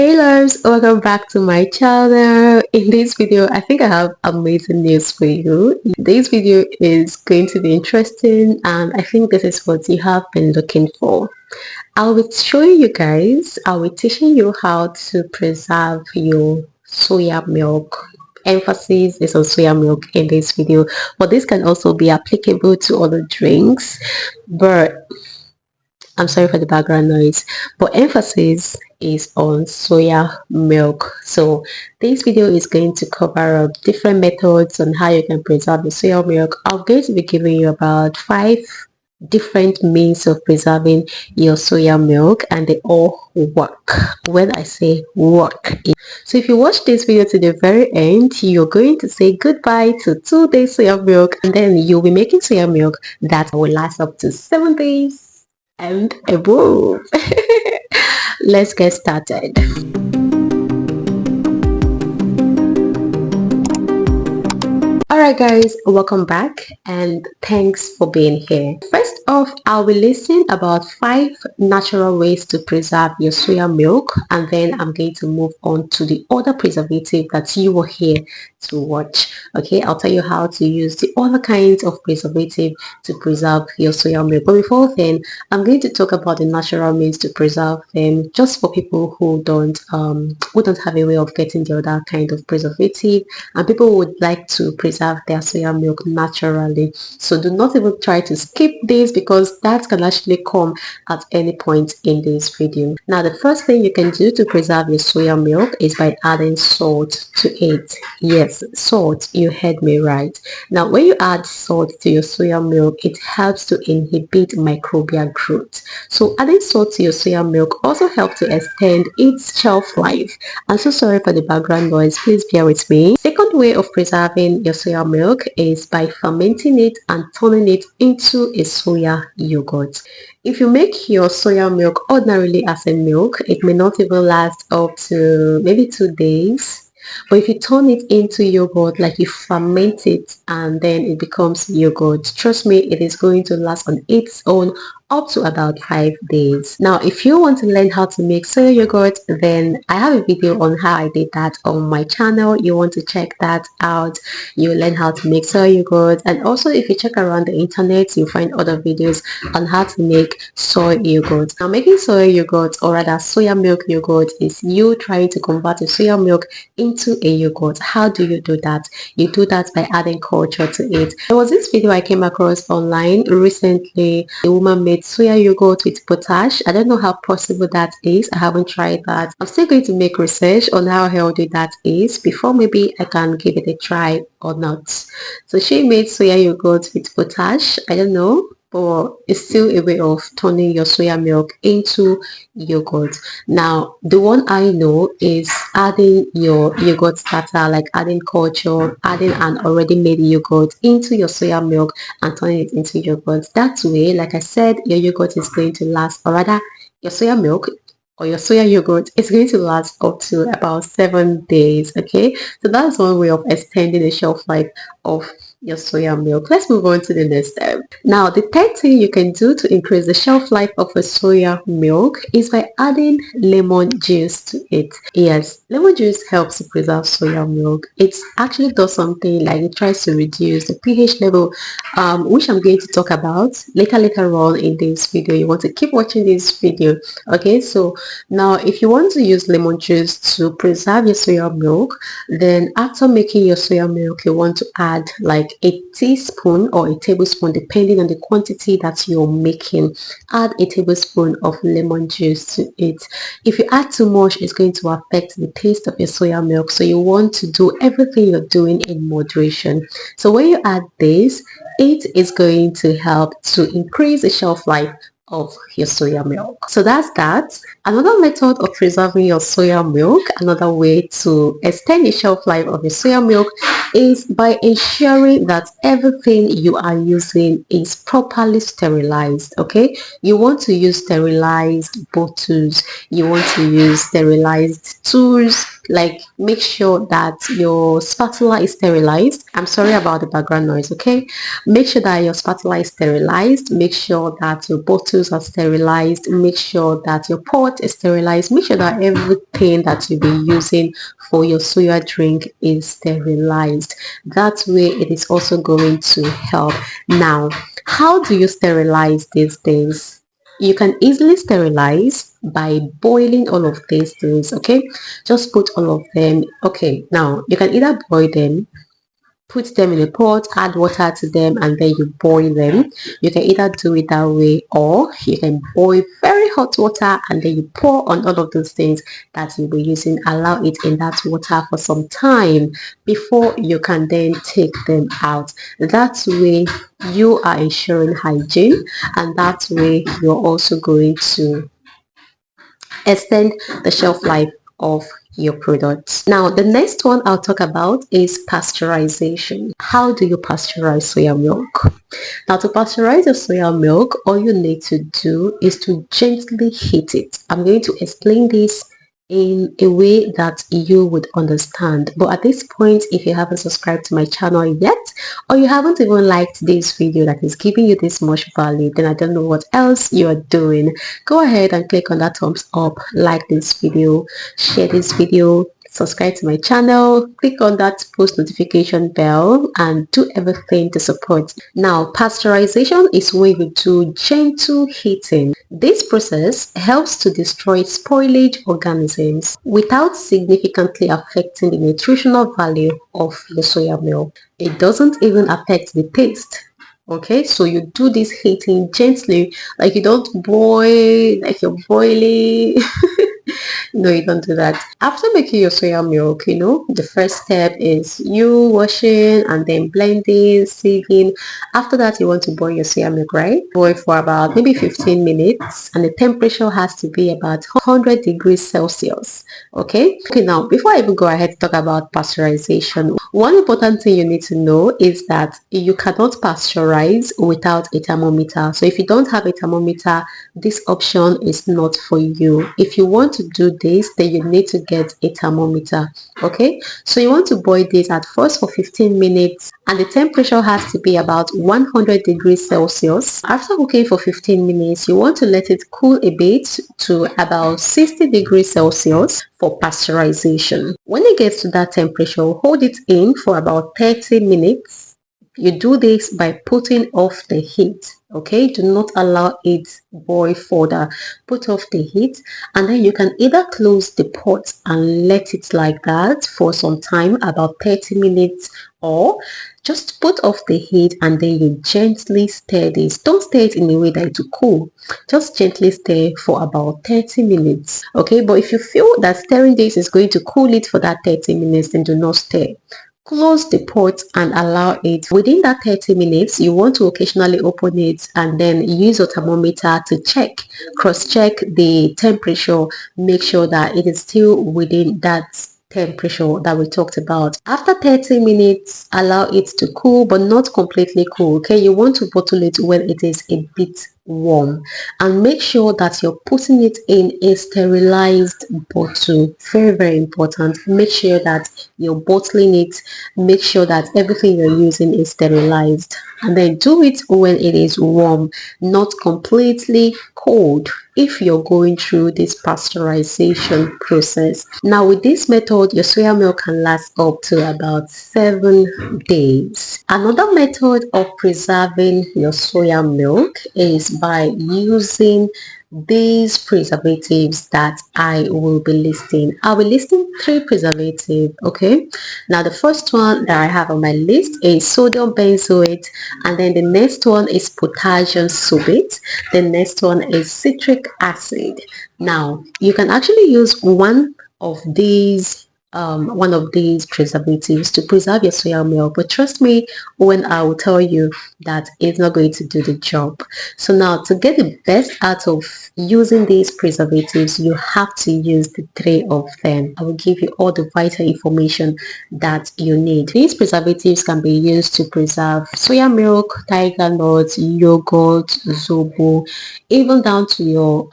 Hey loves, welcome back to my channel. In this video, I think I have amazing news for you. This video is going to be interesting and I think this is what you have been looking for. I'll be showing you guys, I'll be teaching you how to preserve your soya milk. Emphasis is on soya milk in this video, but this can also be applicable to other drinks. But I'm sorry for the background noise, but emphasis is on soya milk. So this video is going to cover up different methods on how you can preserve the soya milk. I'm going to be giving you about 5 different means of preserving your soya milk, and they all work. When I say work, so if you watch this video to the very end, you're going to say goodbye to 2 days soya milk, and then you'll be making soya milk that will last up to 7 days and above. Let's get started. Alright guys, welcome back and thanks for being here. First off, I'll be listing about 5 natural ways to preserve your soya milk, and then I'm going to move on to the other preservative that you were here to watch. Okay, I'll tell you how to use the other kinds of preservative to preserve your soya milk. But before then, I'm going to talk about the natural means to preserve them, just for people who don't have a way of getting the other kind of preservative, and people who would like to preserve their soya milk naturally. So do not even try to skip this, because that can actually come at any point in this video. Now, the first thing you can do to preserve your soya milk is by adding salt to it. Yes, salt, you heard me right. Now, when you add salt to your soya milk, it helps to inhibit microbial growth. So adding salt to your soya milk also helps to extend its shelf life. I'm so sorry for the background noise, please bear with me. Second way of preserving your soya milk is by fermenting it and turning it into a soya yogurt. If you make your soya milk ordinarily as a milk, it may not even last up to maybe 2 days. But if you turn it into yogurt, like you ferment it and then it becomes yogurt, trust me, it is going to last on its own up to about 5 days. Now, if you want to learn how to make soya yogurt, then I have a video on how I did that on my channel. You want to check that out. You learn how to make soya yogurt, and also if you check around the internet, you find other videos on how to make soy yogurt. Now, making soya yogurt, or rather soya milk yogurt, is you trying to convert a soya milk into a yogurt. How do you do that? You do that by adding culture to it. There was this video I came across online recently. A woman made soya yogurt with potash. I don't know how possible that is. I haven't tried that. I'm still going to make research on how healthy that is before maybe I can give it a try or not. So she made soya yogurt with potash. I don't know, but it's still a way of turning your soya milk into yogurt. Now, the one I know is adding your yogurt starter, like adding culture, adding an already made yogurt into your soya milk and turning it into yogurt. That way, like I said, your yogurt is going to last, or rather your soya milk or your soya yogurt is going to last up to about 7 days. Okay, so that's one way of extending the shelf life of your soya milk. Let's move on to the next step. Now, the third thing you can do to increase the shelf life of a soya milk is by adding lemon juice to it. Yes, lemon juice helps to preserve soya milk. It actually does something like it tries to reduce the pH level, which I'm going to talk about later on in this video. You want to keep watching this video. Okay, so now if you want to use lemon juice to preserve your soya milk, then after making your soya milk, you want to add like a teaspoon or a tablespoon, depending on the quantity that you're making. Add a tablespoon of lemon juice to it. If you add too much, it's going to affect the taste of your soya milk, so you want to do everything you're doing in moderation. So when you add this, it is going to help to increase the shelf life of your soya milk. So that's that. Another method of preserving your soya milk, another way to extend the shelf life of your soya milk, is by ensuring that everything you are using is properly sterilized. Okay, you want to use sterilized bottles, you want to use sterilized tools Like, make sure that your spatula is sterilized. I'm sorry about the background noise, okay? Make sure that your spatula is sterilized. Make sure that your bottles are sterilized. Make sure that your pot is sterilized. Make sure that everything that you'll be using for your soya drink is sterilized. That way it is also going to help. Now, how do you sterilize these things? You can easily sterilize by boiling all of these things, okay? Just put all of them. Okay, now you can either boil them, put them in a pot, add water to them, and then you boil them. You can either do it that way, or you can boil very hot water and then you pour on all of those things that you'll be using. Allow it in that water for some time before you can then take them out. That way you are ensuring hygiene, and that way you're also going to extend the shelf life of your products. Now, the next one I'll talk about is pasteurization. How do you pasteurize soya milk? Now, to pasteurize your soya milk, all you need to do is to gently heat it. I'm going to explain this in a way that you would understand. But at this point, if you haven't subscribed to my channel yet, or you haven't even liked this video that is giving you this much value, then I don't know what else you are doing. Go ahead and click on that thumbs up, like this video, share this video, subscribe to my channel, click on that post notification bell, and do everything to support. Now, pasteurization is when you do gentle heating. This process helps to destroy spoilage organisms without significantly affecting the nutritional value of the soya milk. It doesn't even affect the taste. Okay, so you do this heating gently, like you don't boil, like you're boiling. No, you don't do that. After making your soya milk, the first step is you washing and then blending, sieving. After that, you want to boil your soya milk, right? Boil for about maybe 15 minutes, and the temperature has to be about 100 degrees Celsius. Okay, now before I even go ahead to talk about pasteurization, one important thing you need to know is that you cannot pasteurize without a thermometer. So if you don't have a thermometer, this option is not for you. If you want to do this, then you need to get a thermometer. Okay, so you want to boil this at first for 15 minutes, and the temperature has to be about 100 degrees Celsius. After cooking for 15 minutes, you want to let it cool a bit to about 60 degrees Celsius for pasteurization. When it gets to that temperature, hold it in for about 30 minutes. You do this by putting off the heat. Okay, do not allow it boil further. Put off the heat, and then you can either close the pot and let it like that for some time, about 30 minutes, or just put off the heat and then you gently stir this. Don't stir it in a way that it will cool. Just gently stir for about 30 minutes. Okay, but if you feel that stirring this is going to cool it for that 30 minutes, then do not stir. Close the pot and allow it. Within that 30 minutes, you want to occasionally open it and then use your thermometer to cross-check the temperature. Make sure that it is still within that temperature that we talked about. After 30 minutes, allow it to cool, but not completely cool. Okay, you want to bottle it when it is a bit warm, and make sure that you're putting it in a sterilized bottle. Very, very important. Make sure that you're bottling it. Make sure that everything you're using is sterilized, and then do it when it is warm, not completely cold, if you're going through this pasteurization process. Now, with this method, your soya milk can last up to about 7 days. Another method of preserving your soya milk is by using these preservatives that I will be listing. I'll be listing 3 preservatives. Okay, now the first one that I have on my list is sodium benzoate, and then the next one is potassium sorbate. The next one is citric acid. Now you can actually use one of these preservatives to preserve your soya milk, but trust me when I will tell you that it's not going to do the job. So now, to get the best out of using these preservatives, you have to use the 3 of them. I will give you all the vital information that you need. These preservatives can be used to preserve soya milk, tiger nuts, yogurt, zobo, even down to your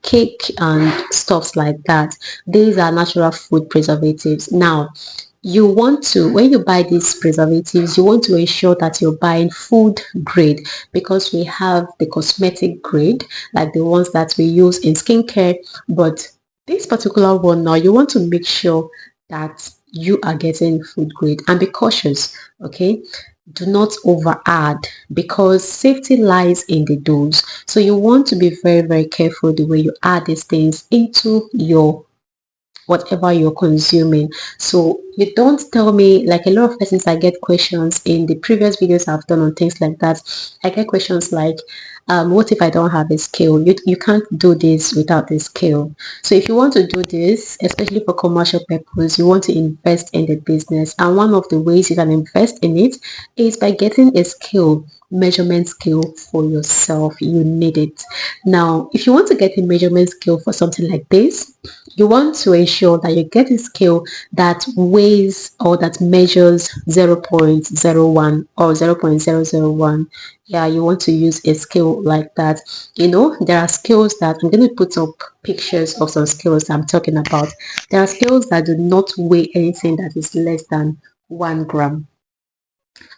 cake and stuffs like that. These are natural food preservatives preservatives. Now, you want to, when you buy these preservatives, you want to ensure that you're buying food grade, because we have the cosmetic grade, like the ones that we use in skincare. But this particular one now, you want to make sure that you are getting food grade, and be cautious, okay? Do not over add, because safety lies in the dose. So you want to be very, very careful the way you add these things into your whatever you're consuming. So you don't tell me, like a lot of persons, I get questions in the previous videos I've done on things like that. I get questions like, what if I don't have a skill? You can't do this without the skill. So if you want to do this, especially for commercial purpose, you want to invest in the business, and one of the ways you can invest in it is by getting a skill, measurement skill for yourself. You need it. Now, if you want to get a measurement skill for something like this, you want to ensure that you get a scale that weighs or that measures 0.01 or 0.001. Yeah, you want to use a scale like that. You know, there are scales that I'm going to put up pictures of some scales I'm talking about. There are scales that do not weigh anything that is less than 1 gram.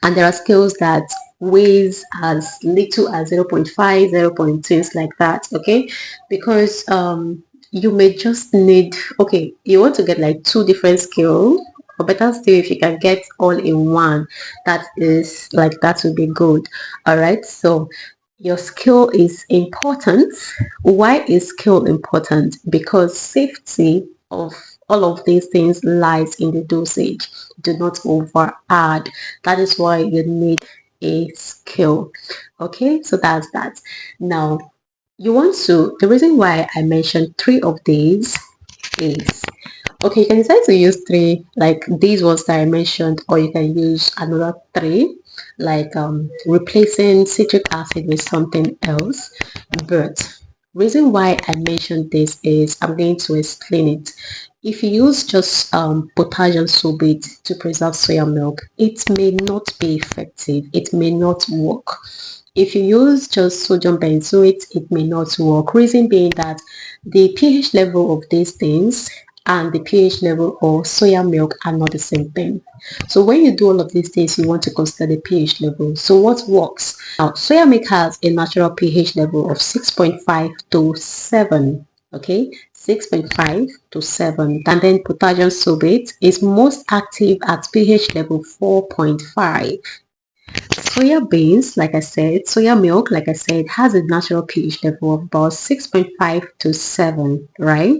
And there are scales that weighs as little as 0.5, 0.2, like that, okay? Because you may just need, okay, you want to get like 2 different scales, or better still, if you can get all in one, that is like, that would be good. All right, so your skill is important. Why is skill important? Because safety of all of these things lies in the dosage. Do not over add. That is why you need a skill. Okay, so that's that. Now, you want to, the reason why I mentioned 3 of these is, okay, you can decide to use 3 like these ones that I mentioned, or you can use another 3, like replacing citric acid with something else. But reason why I mentioned this is, I'm going to explain it. If you use just potassium sorbate to preserve soya milk, it may not be effective. It may not work. If you use just sodium benzoate, it may not work. Reason being that the pH level of these things and the pH level of soya milk are not the same thing. So when you do all of these things, you want to consider the pH level. So what works? Now, soya milk has a natural pH level of 6.5 to 7. Okay, 6.5 to 7. And then potassium sorbate is most active at pH level 4.5. Soya beans, like I said, soya milk, like I said, has a natural pH level of about 6.5 to 7, right?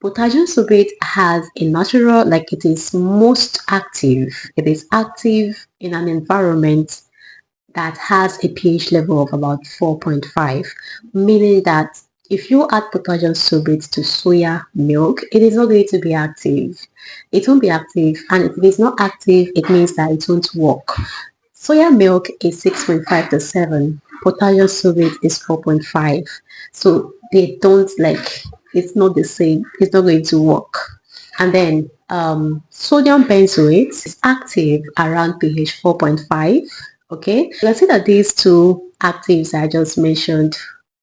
Potassium sorbate has a natural, like it is most active. It is active in an environment that has a pH level of about 4.5, meaning that if you add potassium sorbate to soya milk, it is not going to be active. It won't be active, and if it is not active, it means that it won't work. Soya milk is 6.5 to 7. Potassium sorbate is 4.5. So they don't, like, it's not the same. It's not going to work. And then sodium benzoate is active around pH 4.5. Okay, you can see that these 2 actives I just mentioned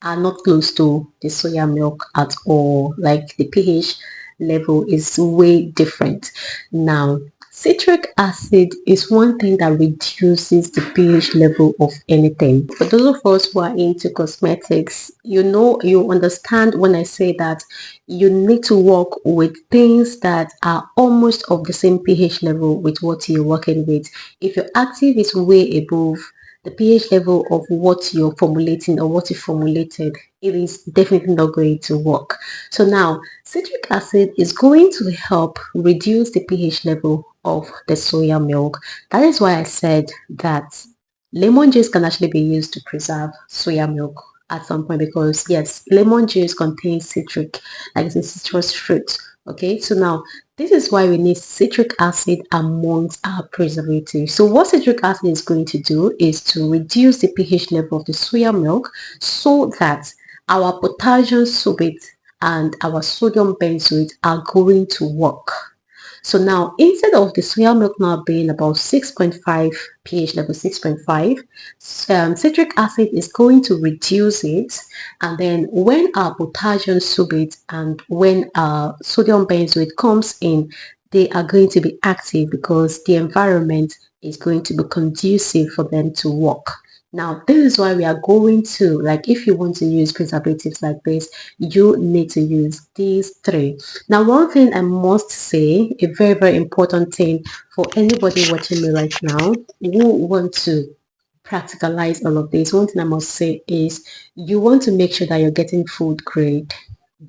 are not close to the soya milk at all. Like the pH level is way different. Now, citric acid is one thing that reduces the pH level of anything. For those of us who are into cosmetics, you know, you understand when I say that you need to work with things that are almost of the same pH level with what you're working with. If your active is way above the pH level of what you're formulating or what you formulated, it is definitely not going to work. So now, citric acid is going to help reduce the pH level of the soya milk. That is why I said that lemon juice can actually be used to preserve soya milk at some point, because yes, lemon juice contains citric, like it's a citrus fruit. Okay, so now this is why we need citric acid amongst our preservatives. So what citric acid is going to do is to reduce the pH level of the soya milk, so that our potassium sorbate and our sodium benzoate are going to work. So now, instead of the soya milk now being about 6.5 pH level 6.5, citric acid is going to reduce it, and then when our potassium sorbate and when our sodium benzoate comes in, they are going to be active because the environment is going to be conducive for them to work. Now, this is why we are going to, like, if you want to use preservatives like this, you need to use these three. Now, one thing I must say, a very, very important thing for anybody watching me right now who want to practicalize all of this, one thing I must say is you want to make sure that you're getting food grade.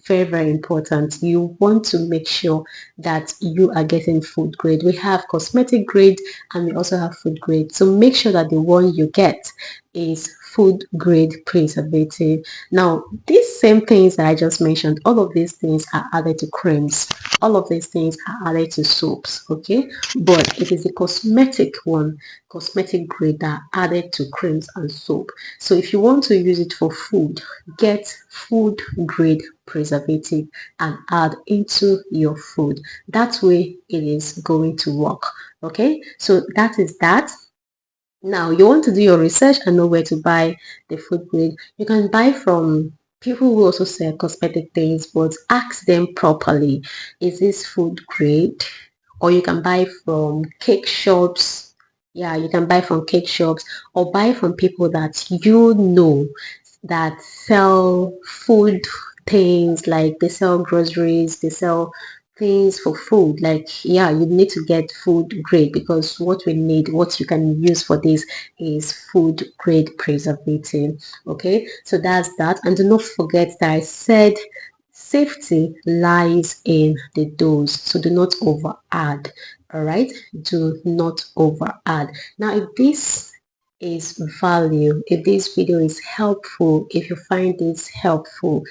Very, very important. You want to make sure that you are getting food grade. We have cosmetic grade and we also have food grade. So make sure that the one you get is food grade preservative. Now, these same things that I just mentioned, all of these things are added to creams. All of these things are added to soaps, okay? But it is the cosmetic one, cosmetic grade that are added to creams and soap. So if you want to use it for food, get food grade preservative and add into your food. That way it is going to work. Okay, so that is that. Now you want to do your research and know where to buy the food grade. You can buy from people who also sell cosmetic things, but ask them properly, is this food grade? Or you can buy from cake shops. Yeah, you can buy from cake shops or buy from people that you know that sell food things, like they sell groceries, they sell things for food. Like, yeah, you need to get food grade because what we need, what you can use for this is food grade preservative. Okay, so that's that. And do not forget that I said safety lies in the dose, so do not over add. All right, do not over add. Now if this is value, if this video is helpful, if you find this helpful,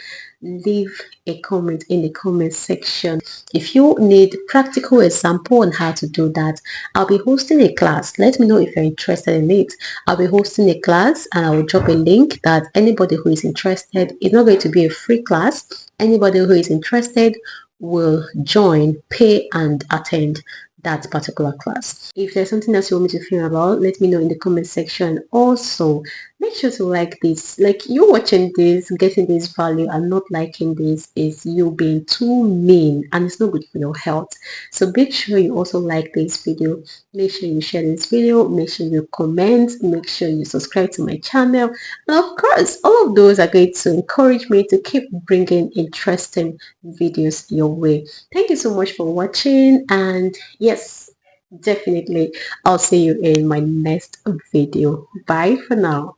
leave a comment in the comment section. If you need practical example on how to do that, I'll be hosting a class. Let me know if you're interested in it. I'll be hosting a class and I will drop a link that anybody who is interested, it's not going to be a free class. Anybody who is interested will join, pay and attend that particular class. If there's something else you want me to film about, let me know in the comment section. Also, make sure to like this. Like, you watching this, getting this value and not liking this is you being too mean and it's not good for your health. So make sure you also like this video. Make sure you share this video. Make sure you comment. Make sure you subscribe to my channel. And of course, all of those are going to encourage me to keep bringing interesting videos your way. Thank you so much for watching, and yes, definitely I'll see you in my next video. Bye for now.